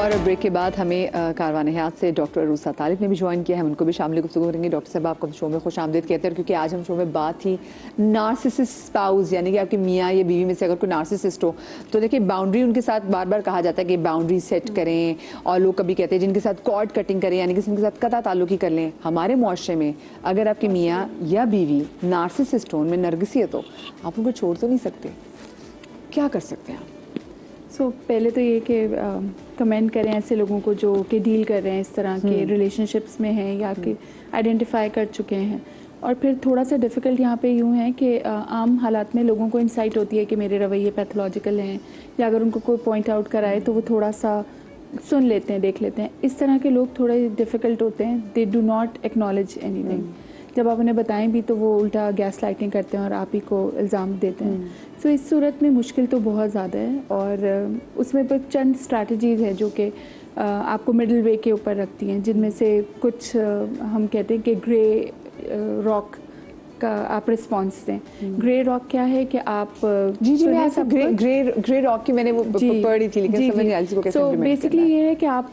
और ब्रेक के बाद हमें कारवान हयात से डॉक्टर अरूसा तालिब ने भी ज्वाइन किया है, उनको भी शामिल गुफ्तगू करेंगे। डॉक्टर साहब आपको शो में खुश आमदीद कहते हैं, क्योंकि आज हम शो में बात थी नार्सिसिस्ट स्पाउस, यानी कि आपकी मियाँ या बीवी में से अगर कोई नार्सिसिस्ट हो तो देखिए बाउंड्री उनके साथ बार बार कहा जाता है कि बाउंड्री सेट करें, और लोग कभी कहते हैं जिनके साथ कॉर्ड कटिंग करें, यानी कि जिनके साथ कता ताल्लुकी कर लें। हमारे मुआशरे में अगर आपकी मियाँ या बीवी नार्सिसिस्ट हो, उनमें नरगिसियत हो, आप उनको छोड़ तो नहीं सकते, क्या कर सकते हैं आप? पहले तो ये कि कमेंट करें ऐसे लोगों को जो कि डील कर रहे हैं इस तरह के रिलेशनशिप्स में हैं या कि आइडेंटिफाई कर चुके हैं। और फिर थोड़ा सा डिफ़िकल्ट यहाँ पे यूँ है कि आम हालात में लोगों को इंसाइट होती है कि मेरे रवैये पैथोलॉजिकल हैं, या अगर उनको कोई पॉइंट आउट कराए तो वो थोड़ा सा सुन लेते हैं, देख लेते हैं। इस तरह के लोग थोड़े डिफ़िकल्ट होते हैं, they do not acknowledge anything. जब आप उन्हें बताएं भी तो वो उल्टा गैस लाइटिंग करते हैं और आप ही को इल्ज़ाम देते हैं। सो इस सूरत में मुश्किल तो बहुत ज़्यादा है, और उसमें पर चंद स्ट्रैटेजीज़ हैं जो कि आपको मिडिल वे के ऊपर रखती हैं, जिनमें से कुछ हम कहते हैं कि ग्रे रॉक का आप रिस्पॉन्स दें। ग्रे रॉक क्या है कि आप जी मैं ऐसा ग्रे रॉक की मैंने वो पढ़ी थी, लेकिन समझ नहीं आ रही कैसे इम्प्लीमेंट करना है। बेसिकली ये है कि आप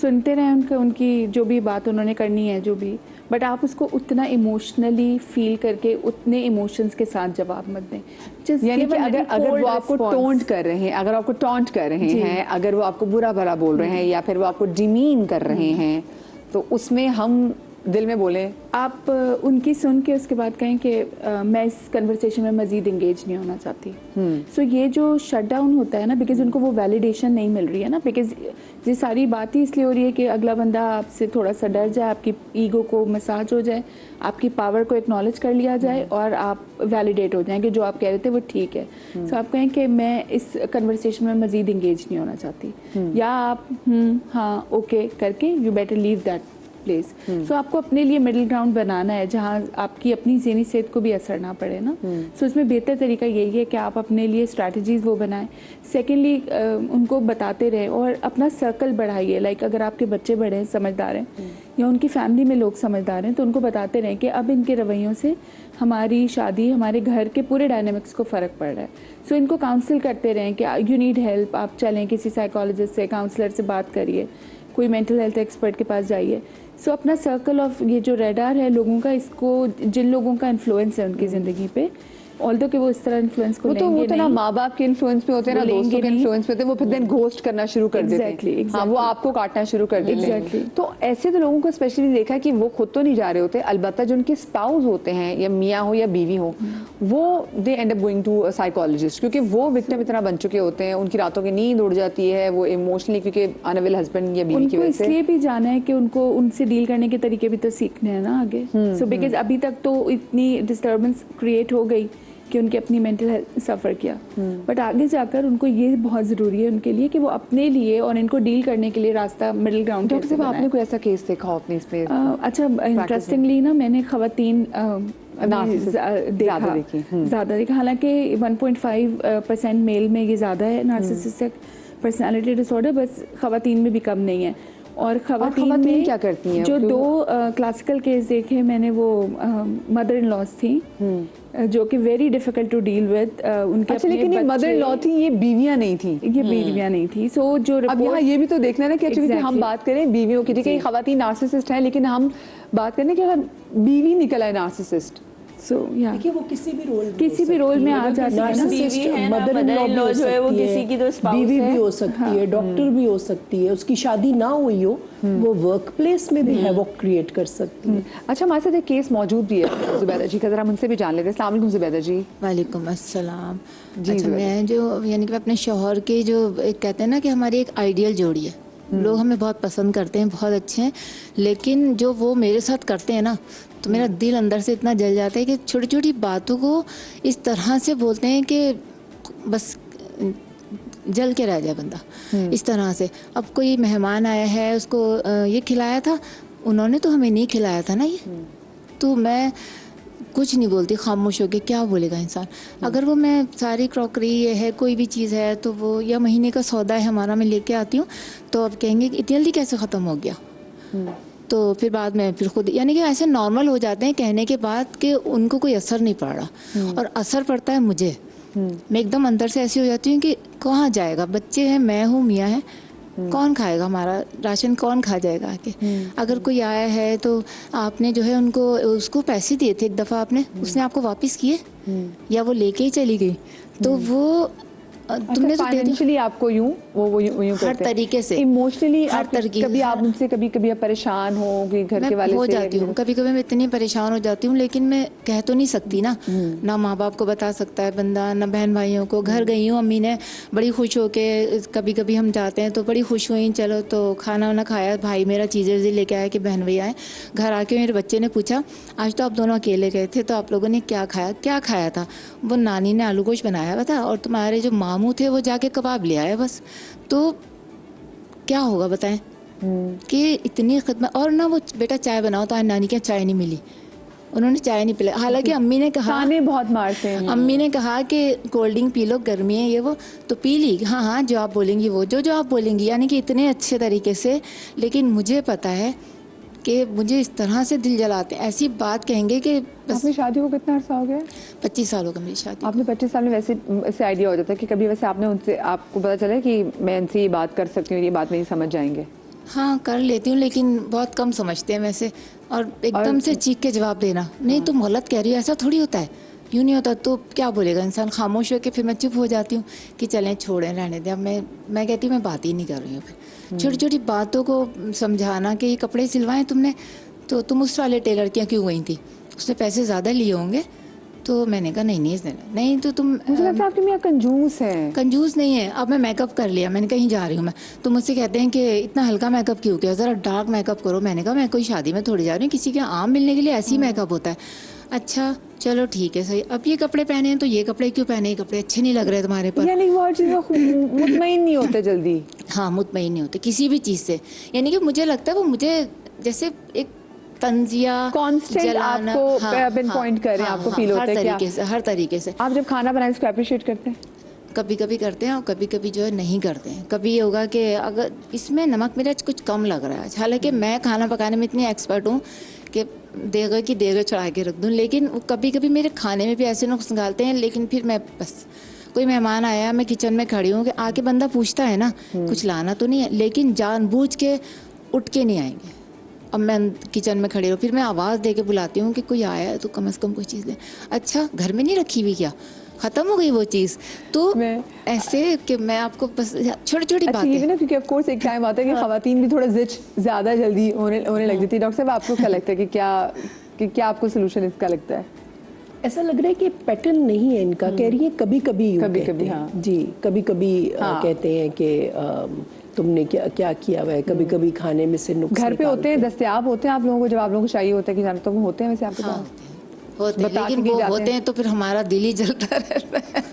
सुनते रहें उनकी जो भी बात उन्होंने करनी है जो भी, बट आप उसको उतना इमोशनली फील करके उतने इमोशंस के साथ जवाब मत दें। यानी कि अगर वो आपको टोंट कर रहे हैं, अगर आपको टॉन्ट कर रहे हैं, अगर वो आपको बुरा भला बोल रहे हैं या फिर वो आपको डिमीन कर रहे हैं, तो उसमें हम दिल में बोले, आप उनकी सुन के उसके बाद कहें कि मैं इस कन्वर्सेशन में मज़ीद इंगेज नहीं होना चाहती। सो ये जो शट डाउन होता है ना, बिकॉज उनको वो वैलिडेशन नहीं मिल रही है ना, बिकॉज ये सारी बात ही इसलिए हो रही है कि अगला बंदा आपसे थोड़ा सा डर जाए, आपकी ईगो को मसाज हो जाए, आपकी पावर को एक्नॉलेज कर लिया जाए और आप वैलिडेट हो जाएं कि जो आप कह रहे थे वो ठीक है। सो आप कहें कि मैं इस कन्वर्सेशन में मज़ीद इंगेज नहीं होना चाहती, या आप हाँ ओके करके you better leave that place. So आपको अपने लिए मिडिल ग्राउंड बनाना है जहाँ आपकी अपनी ज़हनी सेहत को भी असर ना पड़े ना। सो इसमें बेहतर तरीका यही है कि आप अपने लिए स्ट्रैटेजीज़ वो बनाएं। सेकेंडली उनको बताते रहें और अपना सर्कल बढ़ाइए। लाइक अगर आपके बच्चे बड़े हैं, समझदार हैं, या उनकी फैमिली में लोग समझदार हैं, तो उनको बताते रहें कि अब इनके रवैयों से हमारी शादी, हमारे घर के पूरे डायनामिक्स को फ़र्क पड़ रहा है। सो इनको काउंसिल करते रहें कि यू नीड हेल्प, आप चलें किसी साइकोलॉजिस्ट से, काउंसलर से बात करिए, कोई मेंटल हेल्थ एक्सपर्ट के पास जाइए। सो अपना सर्कल ऑफ ये जो रेडार है लोगों का, इसको जिन लोगों का इन्फ्लुएंस है उनकी ज़िंदगी पे, ऑल्दो कि वो इस तरह इन्फ्लुएंस को लेंगे वो तो ना माँ बाप के इन्फ्लुएंस पे होते हैं, ना दोस्तों के इन्फ्लुएंस पे होते हैं, वो फिर देन घोस्ट करना शुरू कर देते हैं। हाँ, वो आपको काटना शुरू कर देते हैं। तो ऐसे तो लोगों को स्पेशली देखा है कि वो खुद तो नहीं जा रहे होते, अलबत्ता जो उनके स्पाउस होते हैं, या मियाँ हो या बीवी हो, वो they end up going to a psychologist, क्योंकि वो विक्टिम इतना बन चुके होते हैं, उनकी रातों की नींद उड़ जाती है, वो इमोशनली, क्योंकि अनवेल हस्बैंड या बीवी की वजह से। इसलिए भी जाना है कि उनको उनसे डील करने के तरीके भी तो सीखने हैं ना आगे। सो बिकॉज अभी तक तो इतनी डिस्टर्बेंस क्रिएट हो गई कि उनकी अपनी मेंटल हेल्थ सफ़र किया, बट आगे जाकर उनको ये बहुत ज़रूरी है उनके लिए कि वो अपने लिए और इनको डील करने के लिए रास्ता मिडिल ग्राउंड। डॉक्टर साहब, आपने कोई ऐसा केस देखा हो अपने इसमें? अच्छा, इंटरेस्टिंगली ना मैंने ख़वातीन ज़्यादा देखा, हालांकि 1.5% मेल में ये ज़्यादा है नार्सिसिस्टिक पर्सनालिटी डिसऑर्डर, बस ख़वातीन में भी कम नहीं है। और ख़वातीन में क्या करती हैं? जो दो क्लासिकल केस देखे मैंने, वो मदर इन लॉज थी जो कि very difficult to deal with उनके। अच्छा, लेकिन ये मदर इन लॉ थी, ये बीवियां नहीं थी। ये बीवियां नहीं थी। सो जो अब यहाँ ये भी तो देखना है ना कि exactly. हम बात करें बीवियों की, ठीक है, ख़वातीन नार्सिसिस्ट हैं, लेकिन हम बात करें कि अगर बीवी निकल आए नार्सिसिस्ट, देखिए वो किसी भी रोल में आ जाती है। मदर इन लॉ जो है वो किसी की तो बीवी भी हो सकती है, डॉक्टर भी हो सकती है, उसकी शादी ना हुई हो, वो वर्क प्लेस में भी हैवॉक क्रिएट कर सकती है। अच्छा, हमारे साथ एक केस मौजूद भी है जुबैदा जी का, जरा हम उनसे भी जान लेते हैं। अस्सलाम वालेकुम जुबैदा जी। वालेकुम अस्सलाम। अच्छा, मैं जो यानी कि अपने शौहर के जो एक कहते हैं ना कि हमारी एक आइडियल जोड़ी है, लोग हमें बहुत पसंद करते हैं, बहुत अच्छे हैं, लेकिन जो वो मेरे साथ करते हैं ना, तो मेरा दिल अंदर से इतना जल जाता है कि छोटी छोटी बातों को इस तरह से बोलते हैं कि बस जल के रह जाए बंदा। इस तरह से, अब कोई मेहमान आया है, उसको ये खिलाया था, उन्होंने तो हमें नहीं खिलाया था ना, ये तो मैं कुछ नहीं बोलती, खामोश हो के क्या बोलेगा इंसान। अगर वो मैं सारी क्रॉकरी ये है, कोई भी चीज़ है, तो वो या महीने का सौदा है हमारा, मैं लेके आती हूँ, तो अब कहेंगे कि इतनी जल्दी कैसे ख़त्म हो गया। तो फिर बाद में फिर खुद यानी कि ऐसे नॉर्मल हो जाते हैं कहने के बाद कि उनको कोई असर नहीं पड़ रहा, और असर पड़ता है मुझे। मैं एकदम अंदर से ऐसी हो जाती हूँ कि कहाँ जाएगा, बच्चे हैं, मैं हूँ, मियाँ है, कौन खाएगा हमारा राशन, कौन खा जाएगा आके? अगर कोई आया है तो आपने जो है उनको उसको पैसे दिए थे एक दफ़ा आपने, उसने आपको वापस किए या वो लेके ही चली गई, तो वो तुमने तो दे दिया। फाइनेंशियली आपको यूं वो यूं हर तरीके से, इमोशनली हर तरीके कभी से। आप उनसे कभी आप परेशान हो कि घर मैं के वाले हो से जाती हूँ, कभी कभी मैं इतनी परेशान हो जाती हूँ, लेकिन मैं कह तो नहीं सकती ना, ना माँ बाप को बता सकता है बंदा, ना बहन भाइयों को। घर गई हूँ, अम्मी ने बड़ी खुश होके, कभी कभी हम जाते हैं तो बड़ी खुश हुई, चलो तो खाना वाना खाया, भाई मेरा चीज़ें वीज़ें लेके आया कि बहन भैया आए। घर आके मेरे बच्चे ने पूछा आज तो आप दोनों अकेले गए थे, तो आप लोगों ने क्या खाया? क्या खाया था? वो नानी ने आलू गोश्त बनाया हुआ था और तुम्हारे जो मामू थे वो जाके कबाब ले आए बस। तो क्या होगा बताएं कि इतनी खिदमत। और ना वो बेटा चाय बनाओ तो आज नानी के चाय नहीं मिली, उन्होंने चाय नहीं पिलाई। हालांकि अम्मी ने कहा, ताने बहुत मारते हैं। अम्मी ने कहा कि कोल्ड ड्रिंक पी लो, गर्मी है ये वो, तो पी ली। हाँ हाँ जो आप बोलेंगी वो, जो आप बोलेंगी, यानी कि इतने अच्छे तरीके से। लेकिन मुझे पता है कि मुझे इस तरह से दिल जलाते हैं, ऐसी बात कहेंगे कि बस। आपकी शादी को कितना अर्सा हो गया? 25 साल हो गए मेरी शादी। आपने 25 साल में वैसे आइडिया हो जाता है कि कभी वैसे आपने उनसे, आपको पता चला कि मैं इनसे ये बात कर सकती हूँ, ये बात नहीं समझ जाएंगे? हाँ कर लेती हूँ, लेकिन बहुत कम समझते हैं वैसे। और एकदम से चीख के जवाब देना, नहीं तुम गलत कह रही हो, ऐसा थोड़ी होता है, यूँ नहीं होता। तो क्या बोलेगा इंसान? खामोश होकर फिर मैं चुप हो जाती हूँ कि चलें छोड़ें रहने दें। अब मैं कहती हूँ मैं बात ही नहीं कर रही हूँ। फिर छोटी छोटी बातों को समझाना कि ये कपड़े सिलवाएं तुमने, तो तुम उस वाले टेलर के यहाँ क्यों गई थी, उसने पैसे ज़्यादा लिए होंगे। तो मैंने कहा नहीं तो तुम, मुझे लगता है आपकी मियाँ कंजूस है। कंजूस नहीं है। अब मैं मेकअप कर लिया, मैंने कहीं जा रही हूँ मैं, तो मुझसे कहते हैं कि इतना हल्का मेकअप क्यों किया, ज़रा डार्क मेकअप करो। मैंने कहा मैं कोई शादी में थोड़ी जा रही हूँ, किसी के आम मिलने के लिए ऐसी मेकअप होता है। अच्छा चलो ठीक है सही, अब ये कपड़े पहने हैं तो ये कपड़े क्यों पहने, ये कपड़े अच्छे नहीं लग रहे तुम्हारे पर। यानी वो हर चीज़ में मुतमईन नहीं होते जल्दी। हाँ मुतमईन नहीं होते किसी भी चीज़ से। यानी कि मुझे लगता है वो मुझे जैसे एक तंजिया कांस्टेंट आपको पिन पॉइंट कर रहे हैं, आपको फील होता है कि हर तरीके से। आप जब खाना बनाए उसको अप्रिशिएट करते हैं? कभी कभी करते हैं और कभी कभी जो है नहीं करते हैं। कभी ये होगा कि अगर इसमें नमक मिर्च कुछ कम लग रहा है, हालांकि मैं खाना पकाने में इतनी एक्सपर्ट हूँ कि देगा चढ़ा के रख दूँ, लेकिन कभी कभी मेरे खाने में भी ऐसे नुक्स निकालते हैं। लेकिन फिर मैं बस, कोई मेहमान आया, मैं किचन में खड़ी हूँ कि आके बंदा पूछता है ना कुछ लाना तो नहीं है, लेकिन जानबूझ के उठ के नहीं आएंगे। अब मैं किचन में खड़ी हूँ, फिर मैं आवाज़ दे के बुलाती हूँ कि कोई आया है तो कम से कम कोई चीज़ ले। अच्छा घर में नहीं रखी हुई क्या, ख़त्म हो गई वो चीज़? तो ऐसे कि मैं आपको बस छोटी छोटी बातें। ये भी ना, क्योंकि ऑफ कोर्स एक टाइम आता है कि खवातीन भी थोड़ा जिच ज़्यादा जल्दी होने लग जाती है। डॉक्टर साहब आपको क्या लगता है कि क्या आपको सोल्यूशन इसका लगता है? ऐसा लग रहा है कि पैटर्न नहीं है इनका। कह रही है कभी कभी हाँ जी, कभी कभी कहते हैं कि तुमने क्या किया हुआ है। कभी कभी खाने में से नुक्स घर पे होते हैं, दस्तयाब होते हैं आप लोगों को, जब आप लोगों को चाहिए होता है कि जाना, तो वो होते हैं वैसे आपके पास? होते हैं, लेकिन वो होते हैं तो फिर हमारा दिल ही जलता रहता है।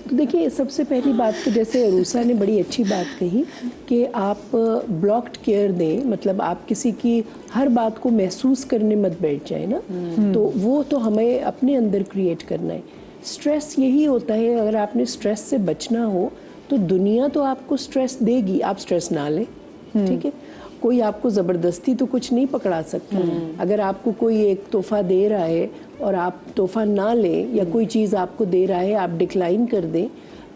तो देखिए सबसे पहली बात तो जैसे अरूसा ने बड़ी अच्छी बात कही कि आप ब्लॉक्ड केयर दें, मतलब आप किसी की हर बात को महसूस करने मत बैठ जाए ना। तो वो तो हमें अपने अंदर क्रिएट करना है। स्ट्रेस यही होता है, अगर आपने स्ट्रेस से बचना हो तो दुनिया तो आपको स्ट्रेस देगी, आप स्ट्रेस ना लें, ठीक है। कोई आपको ज़बरदस्ती तो कुछ नहीं पकड़ा सकता। अगर आपको कोई एक तोहफा दे रहा है और आप तोहफा ना लें, या कोई चीज़ आपको दे रहा है आप डिक्लाइन कर दें,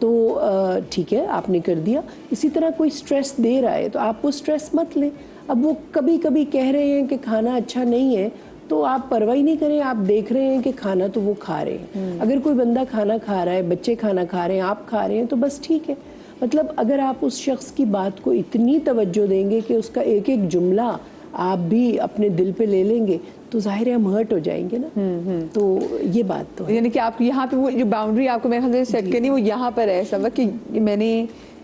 तो ठीक है आपने कर दिया। इसी तरह कोई स्ट्रेस दे रहा है तो आप वो स्ट्रेस मत लें। अब वो कभी कभी कह रहे हैं कि खाना अच्छा नहीं है, तो आप परवाह नहीं करें, आप देख रहे हैं कि खाना तो वो खा रहे हैं। अगर कोई बंदा खाना खा रहा है, बच्चे खाना खा रहे हैं, आप खा रहे हैं, तो बस ठीक है। मतलब अगर आप उस शख्स की बात को इतनी तवज्जो देंगे कि उसका एक एक जुमला आप भी अपने दिल पे ले लेंगे, तो जाहिर है हम हर्ट हो जाएंगे ना। तो ये बात तो है। यानी कि आप यहाँ पे वो जो बाउंड्री आपको मेरे ख्याल से सेट करनी, वो यहाँ पर है सबक कि मैंने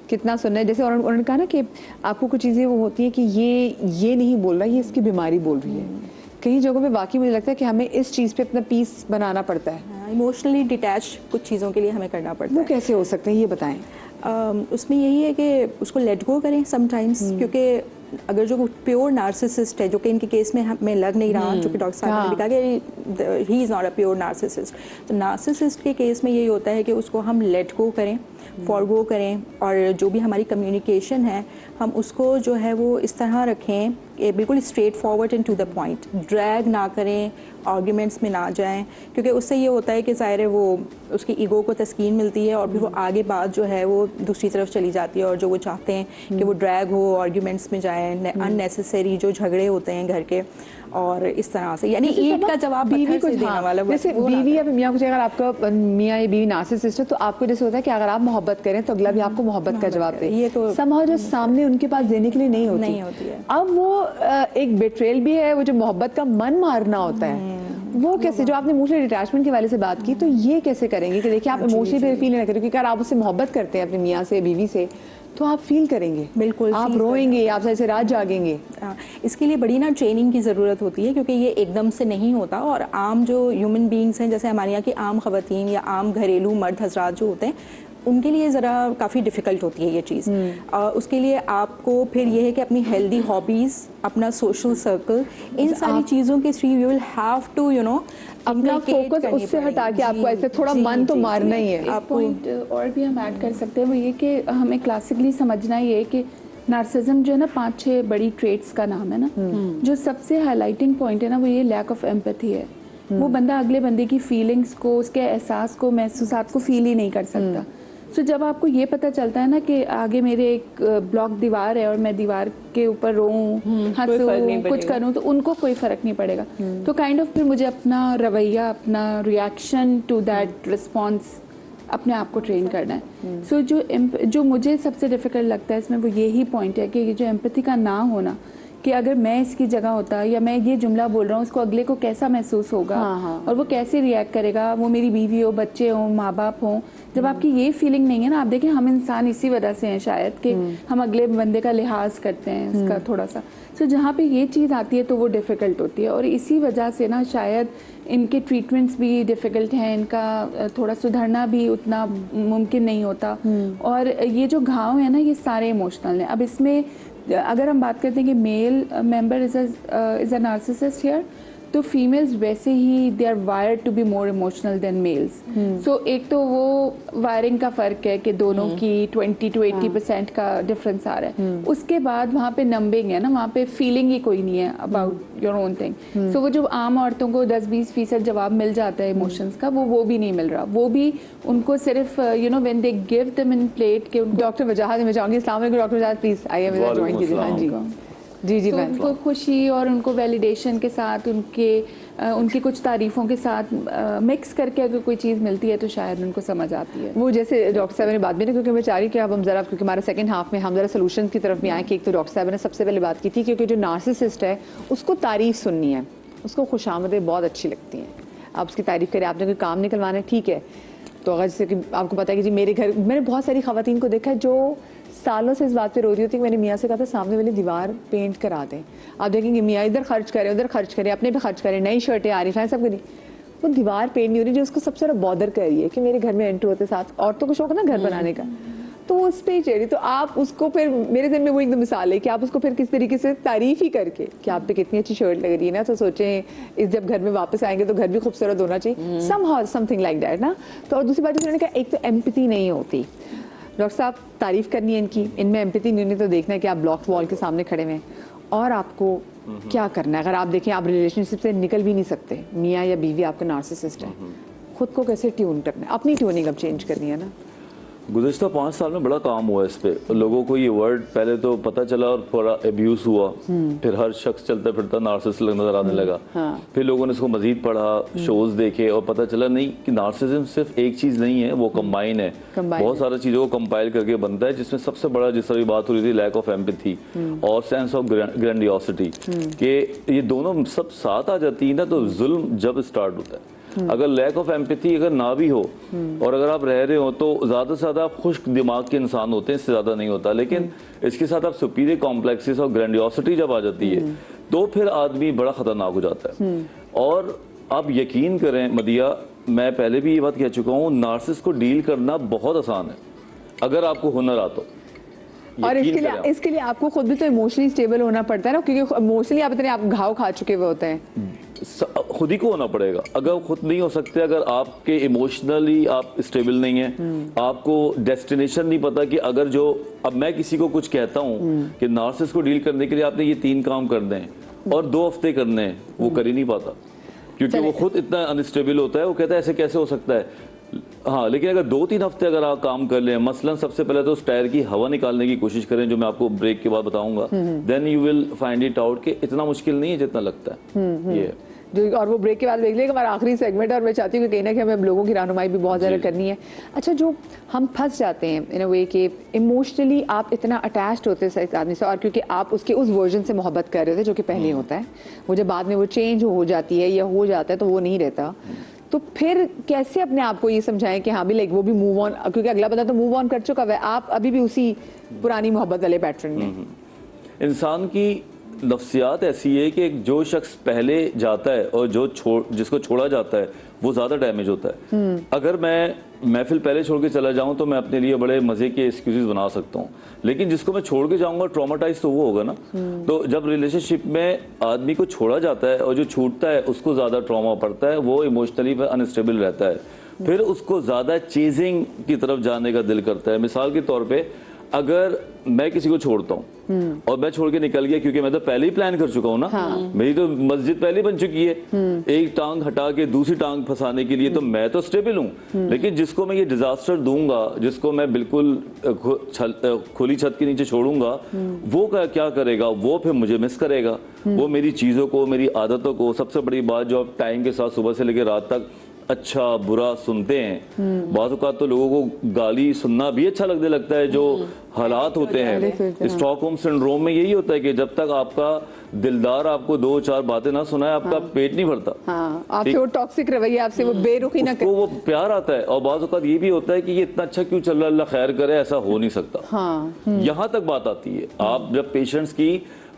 कितना सुनना है। जैसे उन्होंने कहा ना कि आपको कुछ चीज़ें वो होती है कि ये नहीं बोल रहा, ये इसकी बीमारी बोल रही है। कई जगहों पे वाकई मुझे लगता है कि हमें इस चीज़ पे अपना पीस बनाना पड़ता है। इमोशनली डिटैच कुछ चीज़ों के लिए हमें करना पड़ता है। वो कैसे हो सकते हैं ये बताएं? उसमें यही है कि उसको लेट गो करें समटाइम्स, क्योंकि अगर जो प्योर नार्सिसिस्ट है, जो कि इनके केस में हमें लग नहीं रहा, जो कि डॉक्टर साहब ने भी कहा कि he is not a pure narcissist, तो नार्सिसिस्ट के केस में यही होता है कि उसको हम लेट गो करें फॉरगो करें, और जो भी हमारी कम्युनिकेशन है हम उसको जो है वो इस तरह रखें कि बिल्कुल straightforward and to the point, drag ना करें, आर्ग्यूमेंट्स में ना जाएं, क्योंकि उससे ये होता है कि ज़ाहिर है वो उसकी ईगो को तस्कीन मिलती है और फिर वो आगे बात जो है वो दूसरी तरफ चली जाती है, और जो वो चाहते हैं कि वो ड्रैग हो, आर्ग्यूमेंट्स में जाएं, अननेसेसरी जो झगड़े होते हैं घर के, और इस तरह से यानी ईंट का जवाब पत्थर से देने वाला जैसे वो ना बीवी या मियाँ को, अगर आपका मियाँ या बीवी नार्सिसिस्ट है तो आपको जैसे होता है कि अगर आप मोहब्बत करें तो अगला भी आपको मोहब्बत का जवाब दे, ये तो समहाउ जो सामने उनके पास देने के लिए नहीं होती है। अब वो एक बेट्रेल भी है, वो जो मोहब्बत का मन मारना होता है वो कैसे, जो आपने इमोशनल डिटैचमेंट के वाले से बात की, तो ये कैसे करेंगे कि देखिए आप इमोशनली फील नहीं करें, क्योंकि अगर आप उससे मोहब्बत करते हैं अपने मियाँ से, बीवी से, तो आप फील करेंगे, बिल्कुल आप रोएंगे, आप ऐसे रात जागेंगे। इसके लिए बड़ी ना ट्रेनिंग की ज़रूरत होती है, क्योंकि ये एकदम से नहीं होता, और आम जो ह्यूमन बीइंग्स हैं, जैसे हमारे यहाँ की आम ख़वातीन या आम घरेलू मर्द हजरात जो होते हैं, उनके लिए ज़रा काफ़ी डिफ़िकल्ट होती है ये चीज़। उसके लिए आपको फिर ये है कि अपनी हेल्दी हॉबीज़, अपना सोशल सर्कल, इन सारी चीज़ों के through you will have to अपना फोकस उससे हटा के आपको ऐसे थोड़ा मन तो मारना ही है। एक पॉइंट और भी हम ऐड कर सकते हैं, वो ये कि हमें क्लासिकली समझना ये है कि नार्सिज्म जो है ना 5-6 बड़ी ट्रेट्स का नाम है ना, जो सबसे हाईलाइटिंग पॉइंट है ना वो ये लैक ऑफ एम्पैथी है। वो बंदा अगले बंदे की फीलिंग्स को, उसके एहसास को, महसूसात को फील ही नहीं कर सकता। सो जब आपको ये पता चलता है ना कि आगे मेरे एक ब्लॉक दीवार है और मैं दीवार के ऊपर रोऊं, हंसूं, कुछ करूं, तो उनको कोई फर्क नहीं पड़ेगा। तो काइंड ऑफ फिर मुझे अपना रवैया, अपना रिएक्शन टू दैट रिस्पॉन्स अपने आप को ट्रेन करना है। सो जो मुझे सबसे डिफिकल्ट लगता है इसमें वो यही पॉइंट है कि ये जो एम्पैथी का ना होना, कि अगर मैं इसकी जगह होता या मैं ये जुमला बोल रहा हूँ, उसको अगले को कैसा महसूस होगा और वो कैसे रिएक्ट करेगा, वो मेरी बीवी हो, बच्चे हों, माँ बाप हों। जब आपकी ये फीलिंग नहीं है ना, आप देखें हम इंसान इसी वजह से हैं शायद कि हम अगले बंदे का लिहाज करते हैं, उसका थोड़ा सा। सो जहाँ पे ये चीज़ आती है तो वो डिफ़िकल्ट होती है, और इसी वजह से ना शायद इनके ट्रीटमेंट्स भी डिफ़िकल्ट हैं, इनका थोड़ा सुधरना भी उतना मुमकिन नहीं होता। और ये जो घाव है ना, ये सारे इमोशनल हैं। अब इसमें अगर हम बात करते हैं कि male member is a narcissist here, तो फीमेल्स वैसे ही they are wired to be more emotional than males. So एक तो वो वायरिंग का फ़र्क है कि दोनों की 20 to 80% का डिफरेंस आ रहा है। उसके बाद वहाँ पे नंबिंग है ना, वहाँ पे फीलिंग ही कोई नहीं है अबाउट योर ओन थिंग। सो वो जो आम औरतों को 10-20% जवाब मिल जाता है इमोशंस का, वो भी नहीं मिल रहा। वो भी उनको सिर्फ when they give them in plate के उनको। डॉक्टर वजाहत मैं चाहूँगी, अस्सलाम वालेकुम डॉक्टर वजाहत, प्लीज़ आइए मेरा ज्वाइन कीजिए। हाँ जी जी तो उनको खुशी और उनको वैलिडेशन के साथ, उनकी कुछ तारीफ़ों के साथ मिक्स करके अगर कोई चीज़ मिलती है तो शायद उनको समझ आती है। वो जैसे डॉक्टर साहब ने बात भी ना, क्योंकि मैं चाह रही कि अब हम ज़रा, क्योंकि हमारा सेकंड हाफ में हम ज़रा सोल्यूशन की तरफ भी आए कि एक तो डॉक्टर साहब ने सबसे पहले बात की थी, क्योंकि जो नार्सिसिस्ट है उसको तारीफ़ सुननी है, उसको खुशामदें बहुत अच्छी लगती हैं। आप उसकी तारीफ़ करें, आपने कोई काम निकलवाना है, ठीक है। तो अगर जैसे कि आपको पता है कि जी मेरे घर, मैंने बहुत सारी ख़वातीन को देखा है जो सालों से इस बात पे रो रही होती है कि मैंने मियाँ से कहा था सामने वाली दीवार पेंट करा दें। आप देखेंगे मियाँ इधर खर्च करें, उधर खर्च करें, अपने पे खर्च करें, नई शर्टें आ रही हैं, सब करी, वो दीवार पेंट नहीं हो रही, जो उसको सबसे ज़्यादा बॉदर कर रही है कि मेरे घर में एंटर होते साथ औरतों को शौक है ना घर बनाने का, तो उस पर ही चढ़ी। तो आप उसको फिर, मेरे दिन में वो एकदम मिसाल है कि आप उसको फिर किस तरीके से तारीफ़ ही करके कि आप पे कितनी अच्छी शर्ट लग रही है ना, तो सोचें इस जब घर में वापस आएंगे तो घर भी खूबसूरत होना चाहिए, समथिंग लाइक दैट ना। तो और दूसरी बात उन्होंने कहा, एक तो एम्पैथी नहीं होती। डॉक्टर साहब तारीफ़ करनी है इनकी, इनमें एम्पैथी नहीं होनी, तो देखना है कि आप ब्लॉक वॉल के सामने खड़े हुए हैं और आपको क्या करना है। अगर आप देखें आप रिलेशनशिप से निकल भी नहीं सकते, मियाँ या बीवी आपका नार्सिसिस्ट है, खुद को कैसे ट्यून करना है, अपनी ट्यूनिंग अब चेंज करनी है ना। गुज़श्ता 5 साल में बड़ा काम हुआ इस पे। लोगों को ये वर्ड पहले तो पता चला और थोड़ा एब्यूज़ हुआ, फिर हर शख्स चलता फिरता नार्सिसिस्ट नजर आने लगा। फिर लोगों ने इसको मजीद पढ़ा, शोज़ देखे और पता चला नहीं कि नार्सिसिज्म सिर्फ एक चीज़ नहीं है, वो कंबाइन है, बहुत सारी चीज़ों को कंपाइल करके बनता है, जिसमें सबसे बड़ा, जिस तरह बात हो रही थी, लैक ऑफ एम्पैथी और सेंस ऑफ ग्रैंडियोसिटी, कि ये दोनों सब साथ आ जाती है ना, तो जुल्म जब स्टार्ट होता है। अगर लैक ऑफ एम्पैथी अगर ना भी हो और अगर आप रह रहे हो तो ज़्यादा से ज़्यादा आप खुश्क दिमाग के इंसान होते हैं, इससे ज़्यादा नहीं होता। लेकिन इसके साथ आप सुपीरियर कॉम्प्लेक्सेस और ग्रैंडियोसिटी जब आ जाती है तो फिर आदमी बड़ा ख़तरनाक हो जाता है। और आप यकीन करें मदिया, मैं पहले भी ये बात कह चुका हूँ, नार्सिस को डील करना बहुत आसान है अगर आपको हुनर आ तो। और इसके लिए आपको खुद भी तो इमोशनली स्टेबल होना पड़ता है ना, क्योंकि इमोशनली आप इतने आप घाव खा चुके हुए होते हैं। खुद ही को होना पड़ेगा। अगर खुद नहीं हो सकते, अगर आपके इमोशनली आप स्टेबल नहीं है, आपको डेस्टिनेशन नहीं पता कि अगर जो अब मैं किसी को कुछ कहता हूँ कि नार्सिसिस्ट को डील करने के लिए आपने ये 3 काम करने हैं और 2 हफ्ते करने हैं, वो कर ही नहीं पाता क्योंकि वो खुद इतना अनस्टेबल होता है। वो कहता है ऐसे कैसे हो सकता है। हाँ, लेकिन अगर 2-3 हफ्ते अगर आप काम कर लें, मसलन सबसे पहले तो उस टायर की हवा निकालने की कोशिश करें, जो मैं आपको ब्रेक के बाद बताऊंगा, then you will find it out कि इतना मुश्किल नहीं है जितना लगता है ये। जो और वो ब्रेक के बाद देख लेंगे, हमारा आखिरी सेगमेंट है और मैं चाहती हूँ कि कहीं ना कहीं हमें लोगों की रहनुमाई भी बहुत ज़्यादा करनी है। अच्छा, जो हम फंस जाते हैं इन अ वे कि इमोशनली आप इतना अटैच्ड होते हैं एक आदमी से, और क्योंकि आप उसके उस वर्जन से मोहब्बत कर रहे थे जो कि पहले होता है, वो जब बाद में वो चेंज हो जाती है या हो जाता है तो वो नहीं रहता, तो फिर कैसे अपने आप को ये समझाएं कि हाँ भी लाइक वो भी मूव ऑन, क्योंकि अगला बंदा तो मूव ऑन कर चुका है, आप अभी भी उसी पुरानी मोहब्बत वाले पैटर्न में। इंसान की नफ्सियात ऐसी है कि जो शख्स पहले जाता है और जिसको छोड़ा जाता है वो ज़्यादा डैमेज होता है। अगर मैं महफिल पहले छोड़ के चला जाऊं तो मैं अपने लिए बड़े मज़े के एक्सक्यूजेस बना सकता हूं, लेकिन जिसको मैं छोड़ के जाऊंगा ट्रॉमाटाइज तो वो होगा ना। तो जब रिलेशनशिप में आदमी को छोड़ा जाता है और जो छूटता है उसको ज़्यादा ट्रॉमा पड़ता है, वो इमोशनली अनस्टेबल रहता है, फिर उसको ज़्यादा चेजिंग की तरफ जाने का दिल करता है। मिसाल के तौर पर अगर मैं किसी को छोड़ता हूँ और मैं छोड़ के निकल गया, क्योंकि मैं तो पहले ही प्लान कर चुका हूँ ना, मेरी तो मस्जिद पहले बन चुकी है, एक टांग हटा के दूसरी टांग फंसाने के लिए, तो मैं तो स्टेबल हूँ। लेकिन जिसको मैं ये डिजास्टर दूंगा, जिसको मैं बिल्कुल खुली छत के नीचे छोड़ूंगा, वो क्या करेगा, वो फिर मुझे मिस करेगा, वो मेरी चीजों को, मेरी आदतों को। सबसे बड़ी बात जो आप टाइम के साथ सुबह से लेकर रात तक अच्छा बुरा सुनते हैं, बाज़ औक़ात तो लोगों को गाली सुनना भी अच्छा लगने लगता है। जो हालात होते हैं स्टॉकहोम सिंड्रोम में, यही होता है कि जब तक आपका दिलदार आपको 2-4 बातें ना सुनाए, आपका पेट नहीं भरता। आपसे वो टॉक्सिक रवैया, आपसे वो बेरुखी ना करे, वो प्यार आता है। और बाज़ औक़ात ये भी होता है कि ये इतना अच्छा क्यों चल रहा है, अल्लाह खैर करे, ऐसा हो नहीं सकता। यहाँ तक बात आती है। आप जब पेशेंट्स की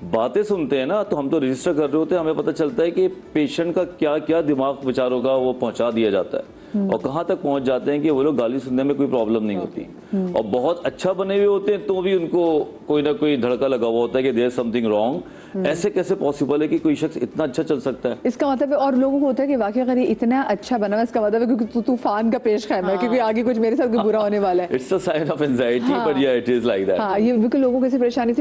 बातें सुनते हैं ना, तो हम तो रजिस्टर कर रहे होते हैं, हमें पता चलता है कि पेशेंट का क्या क्या दिमाग विचारों का वो पहुंचा दिया जाता है और कहाँ तक पहुंच जाते हैं कि वो लोग गाली सुनने में कोई प्रॉब्लम नहीं होती। और बहुत अच्छा बने हुए होते हैं तो भी उनको कोई ना कोई धड़का लगा हुआ होता है कि देयर समथिंग रॉन्ग। ऐसे कैसे पॉसिबल है कि कोई शख्स इतना अच्छा चल सकता है? इसका मतलब है, और लोगों को होता है कि वाकई अगर ये इतना अच्छा बना हुआ, इसका मतलब है क्योंकि तूफान का पेश खैमा है, क्योंकि आगे कुछ मेरे साथ बुरा होने वाला है। It's a sign of anxiety, but yeah it is like that. हाँ, ये बिल्कुल लोगों को ऐसी परेशानी